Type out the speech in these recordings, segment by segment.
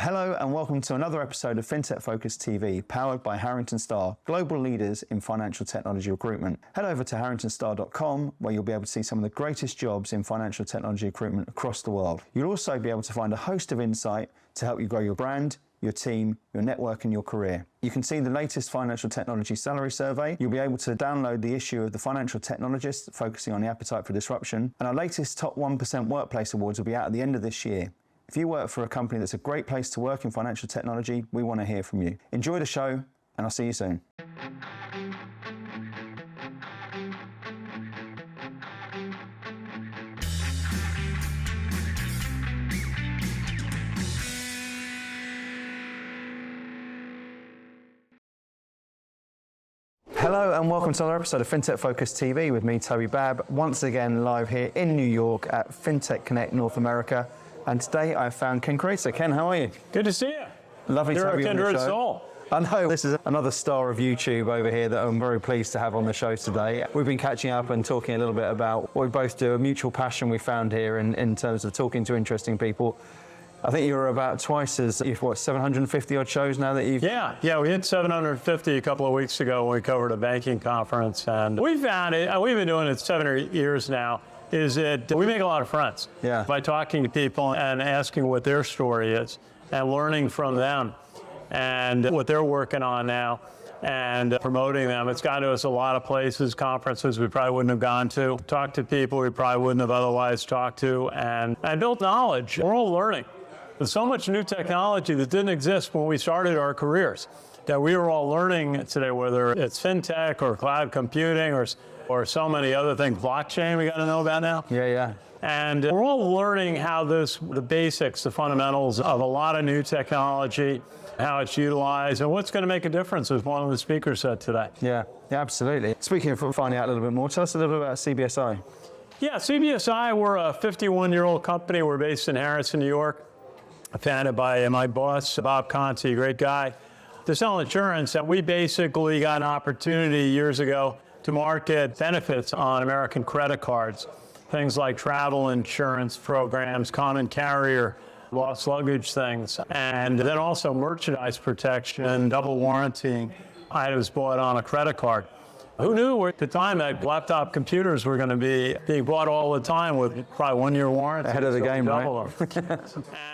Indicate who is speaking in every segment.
Speaker 1: Hello and welcome to another episode of FinTech Focus TV, powered by Harrington Starr, global leaders in financial technology recruitment. Head over to harringtonstar.com where you'll be able to see some of the greatest jobs in financial technology recruitment across the world. You'll also be able to find a host of insight to help you grow your brand, your team, your network and your career. You can see the latest financial technology salary survey. You'll be able to download the issue of the Financial Technologist, focusing on the appetite for disruption. And our latest Top 1% Workplace Awards will be out at the end of this year. If you work for a company that's a great place to work in financial technology, we want to hear from you. Enjoy the show, and I'll see you soon. Hello and welcome to another episode of FinTech Focus TV with me, Toby Babb, once again live here in New York at FinTech Connect North America. And today I've found Ken Kraetzer. Ken, how are you?
Speaker 2: Good to see you.
Speaker 1: Lovely to have you on the show.
Speaker 2: You're a kindred soul.
Speaker 1: I know, this is another star of YouTube over here that I'm very pleased to have on the show today. We've been catching up and talking a little bit about what we both do, a mutual passion we found here in terms of talking to interesting people. I think you're about twice as, 750 odd shows now that you've...
Speaker 2: Yeah, we hit 750 a couple of weeks ago when we covered a banking conference. And we found it, we've been doing it 7 or 8 years now, is that we make a lot of friends by talking to people and asking what their story is and learning from them and what they're working on now and promoting them. It's gotten to us a lot of places, conferences we probably wouldn't have gone to, talked to people we probably wouldn't have otherwise talked to, and built knowledge. We're all learning. There's so much new technology that didn't exist when we started our careers that we are all learning today, whether it's FinTech or cloud computing or so many other things. Blockchain we got to know about now.
Speaker 1: Yeah.
Speaker 2: And we're all learning how the basics, the fundamentals of a lot of new technology, how it's utilized, and what's going to make a difference, as one of the speakers said today.
Speaker 1: Yeah, absolutely. Speaking of finding out a little bit more, tell us a little bit about CBSI.
Speaker 2: Yeah, CBSI, we're a 51-year-old company. We're based in Harrison, New York. Founded by my boss, Bob Conti, great guy, to sell insurance. And we basically got an opportunity years ago to market benefits on American credit cards. Things like travel insurance programs, common carrier, lost luggage things, and then also merchandise protection, double warranting items bought on a credit card. Who knew at the time that laptop computers were going to be being bought all the time with probably 1 year warranty?
Speaker 1: Ahead of the game, right?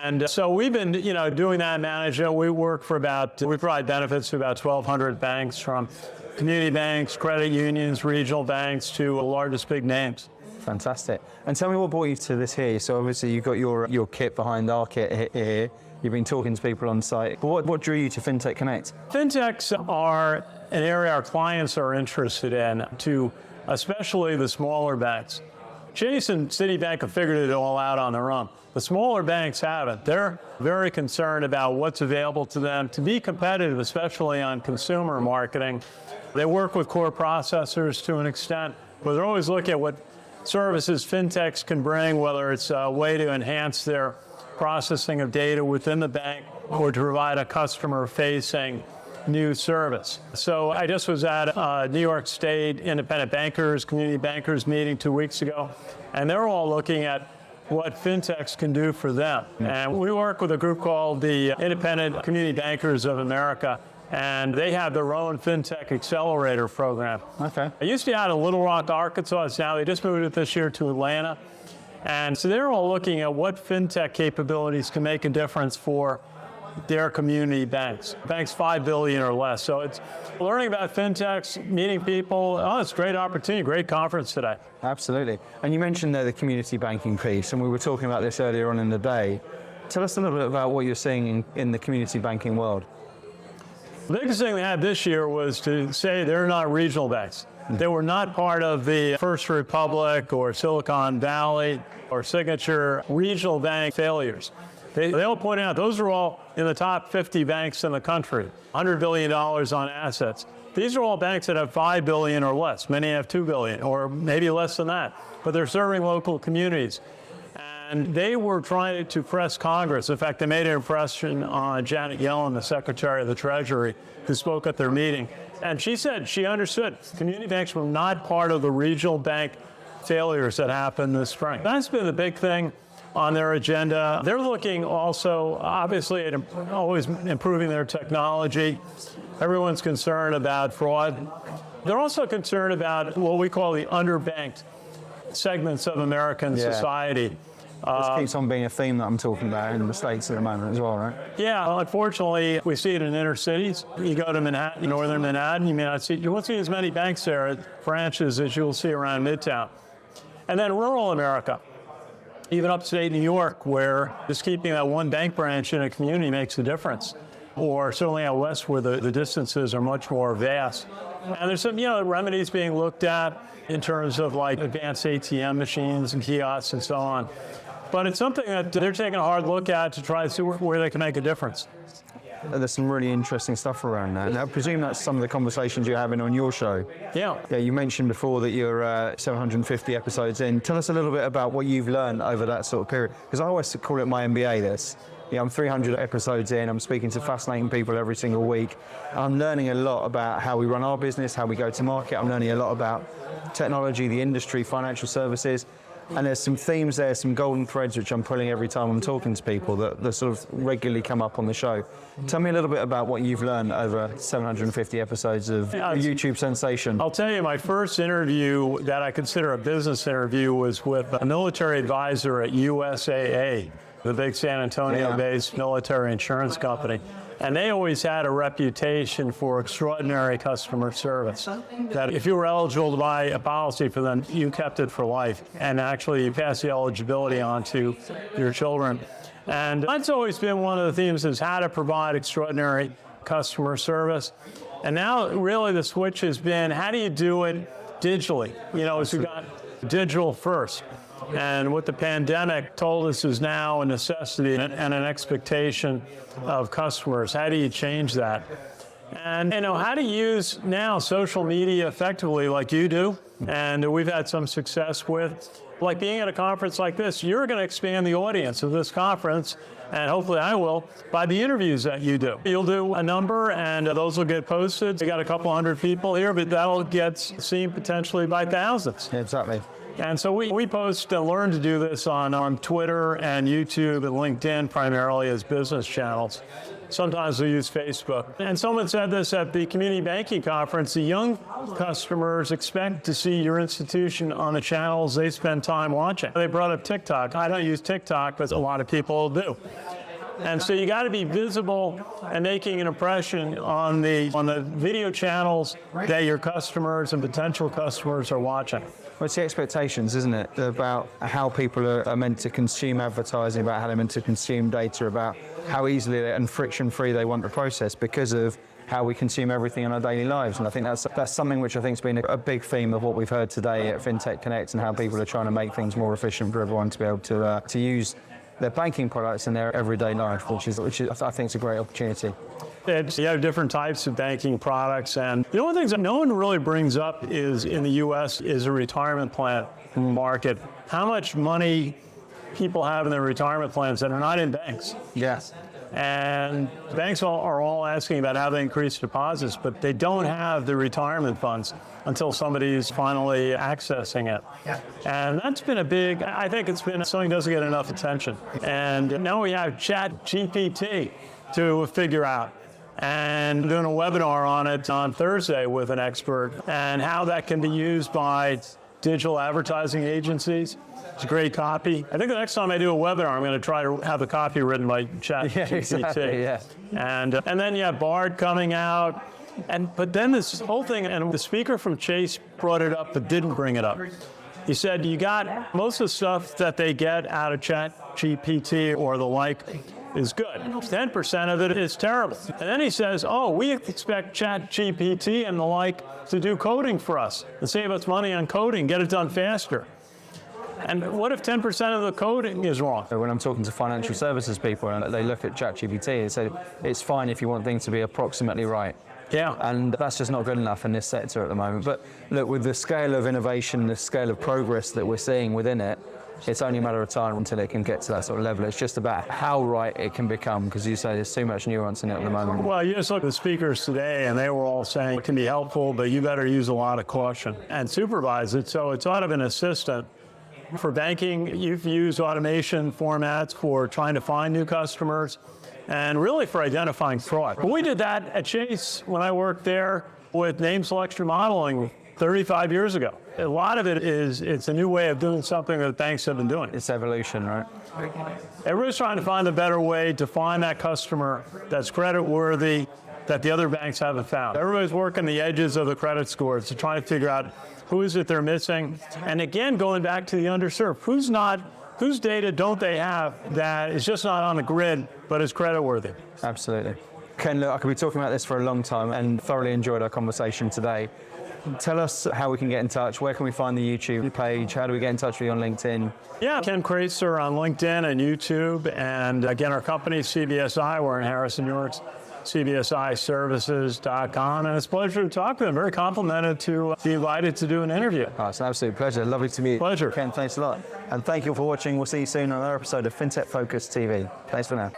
Speaker 2: And so we've been, doing that management. We provide benefits to about 1,200 banks, from community banks, credit unions, regional banks, to the largest big names.
Speaker 1: Fantastic. And tell me what brought you to this here. So obviously you've got your kit behind our kit here. You've been talking to people on site. But what drew you to FinTech Connect?
Speaker 2: FinTechs are an area our clients are interested in, especially the smaller banks. Chase and Citibank have figured it all out on their own. The smaller banks haven't. They're very concerned about what's available to them to be competitive, especially on consumer marketing. They work with core processors to an extent, but they're always looking at what services FinTechs can bring, whether it's a way to enhance their processing of data within the bank or to provide a customer-facing new service. So I just was at New York State independent bankers, community bankers meeting 2 weeks ago, and they're all looking at what FinTechs can do for them. And we work with a group called the Independent Community Bankers of America, and they have their own FinTech Accelerator program.
Speaker 1: Okay.
Speaker 2: I used to be out in Little Rock, Arkansas. Now they just moved it this year to Atlanta. And so they're all looking at what FinTech capabilities can make a difference for their community banks 5 billion or less. So it's learning about FinTechs, meeting people. It's a great opportunity, great conference today.
Speaker 1: Absolutely. And you mentioned there the community banking piece, and we were talking about this earlier on in the day. Tell us a little bit about what you're seeing in the community banking world.
Speaker 2: The biggest thing they had this year was to say they're not regional banks. They were not part of the First Republic or Silicon Valley or Signature regional bank failures. They all point out those are all in the top 50 banks in the country, $100 billion on assets. These are all banks that have 5 billion or less. Many have 2 billion or maybe less than that, but they're serving local communities. And they were trying to press Congress. In fact, they made an impression on Janet Yellen, the Secretary of the Treasury, who spoke at their meeting. And she said she understood community banks were not part of the regional bank failures that happened this spring. That's been the big thing on their agenda. They're looking also, obviously, at always improving their technology. Everyone's concerned about fraud. They're also concerned about what we call the underbanked segments of American society.
Speaker 1: This keeps on being a theme that I'm talking about in the States at the moment as well, right?
Speaker 2: Yeah, unfortunately, we see it in inner cities. You go to Manhattan, northern Manhattan, you won't see as many banks there at branches as you'll see around Midtown. And then rural America, even upstate New York, where just keeping that one bank branch in a community makes a difference. Or certainly out west where the distances are much more vast. And there's some, remedies being looked at in terms of like advanced ATM machines and kiosks and so on. But it's something that they're taking a hard look at to try to see where they can make a difference.
Speaker 1: There's some really interesting stuff around that. And I presume that's some of the conversations you're having on your show.
Speaker 2: Yeah.
Speaker 1: Yeah, you mentioned before that you're 750 episodes in. Tell us a little bit about what you've learned over that sort of period. Because I always call it my MBA, this. I'm 300 episodes in, I'm speaking to fascinating people every single week. I'm learning a lot about how we run our business, how we go to market. I'm learning a lot about technology, the industry, financial services. And there's some themes there, some golden threads which I'm pulling every time I'm talking to people that sort of regularly come up on the show. Tell me a little bit about what you've learned over 750 episodes of YouTube sensation.
Speaker 2: I'll tell you, my first interview that I consider a business interview was with a military advisor at USAA, the big San Antonio-based military insurance company. And they always had a reputation for extraordinary customer service. That if you were eligible to buy a policy for them, you kept it for life. And actually, you passed the eligibility on to your children. And that's always been one of the themes, is how to provide extraordinary customer service. And now, really, the switch has been, how do you do it digitally? As we got digital first. And what the pandemic told us is now a necessity and an expectation of customers. How do you change that? And how to use now social media effectively like you do, and we've had some success with. Like being at a conference like this, you're going to expand the audience of this conference, and hopefully I will, by the interviews that you do. You'll do a number, and those will get posted. You got a couple hundred people here, but that'll get seen potentially by thousands.
Speaker 1: Yeah, exactly.
Speaker 2: And so we post and learn to do this on Twitter and YouTube and LinkedIn primarily as business channels. Sometimes we use Facebook. And someone said this at the community banking conference, the young customers expect to see your institution on the channels they spend time watching. They brought up TikTok. I don't use TikTok, but a lot of people do. And so you got to be visible and making an impression on the video channels that your customers and potential customers are watching.
Speaker 1: Well, it's the expectations, isn't it, about how people are meant to consume advertising, about how they're meant to consume data, about how easily and friction-free they want the process because of how we consume everything in our daily lives. And I think that's something which I think has been a big theme of what we've heard today at FinTech Connect, and how people are trying to make things more efficient for everyone to be able to use their banking products in their everyday life, which is I think is a great opportunity.
Speaker 2: You have different types of banking products, and one of the things that no one really brings up is in the U.S. is a retirement plan market. How much money people have in their retirement plans that are not in banks.
Speaker 1: Yes.
Speaker 2: And banks are all asking about how they increase deposits, but they don't have the retirement funds until somebody's finally accessing it.
Speaker 1: Yeah.
Speaker 2: And that's been I think it's been something that doesn't get enough attention. And now we have Chat GPT to figure out. And doing a webinar on it on Thursday with an expert, and how that can be used by digital advertising agencies. It's great copy. I think the next time I do a webinar, I'm going to try to have the copy written by Chat GPT.
Speaker 1: Exactly, yeah.
Speaker 2: And then you have Bard coming out. But then this whole thing, and the speaker from Chase brought it up but didn't bring it up. He said, you got most of the stuff that they get out of Chat GPT or the like is good. 10% of it is terrible. And then he says, we expect Chat GPT and the like to do coding for us and save us money on coding, get it done faster. And what if 10% of the coding is wrong?
Speaker 1: When I'm talking to financial services people and they look at Chat GPT, they say it's fine if you want things to be approximately right.
Speaker 2: Yeah.
Speaker 1: And that's just not good enough in this sector at the moment. But look, with the scale of innovation, the scale of progress that we're seeing within it, it's only a matter of time until it can get to that sort of level. It's just about how right it can become, because you say there's too much nuance in it at the moment.
Speaker 2: Well, you just look at the speakers today, and they were all saying it can be helpful, but you better use a lot of caution and supervise it. So it's sort of an assistant For banking, you've used automation formats for trying to find new customers and really for identifying fraud. But we did that at Chase when I worked there with name selection modeling 35 years ago. A lot of it is, it's a new way of doing something that banks have been doing.
Speaker 1: It's evolution, right?
Speaker 2: Everybody's trying to find a better way to find that customer that's creditworthy that the other banks haven't found. Everybody's working the edges of the credit scores to try to figure out who is it they're missing. And again, going back to the underserved, whose data don't they have that is just not on the grid, but is creditworthy?
Speaker 1: Absolutely. Ken, look, I could be talking about this for a long time and thoroughly enjoyed our conversation today. Tell us how we can get in touch. Where can we find the YouTube page? How do we get in touch with you on LinkedIn?
Speaker 2: Yeah, Ken Kraetzer on LinkedIn and YouTube. And again, our company is CBSI. We're in Harrison, New York. cbsiservices.com, and it's a pleasure to talk to them. Very complimented to be invited to do an interview.
Speaker 1: Oh, it's an absolute pleasure. Lovely to meet you.
Speaker 2: Pleasure.
Speaker 1: Ken, thanks a lot. And thank you for watching. We'll see you soon on another episode of FinTech Focus TV. Thanks for now.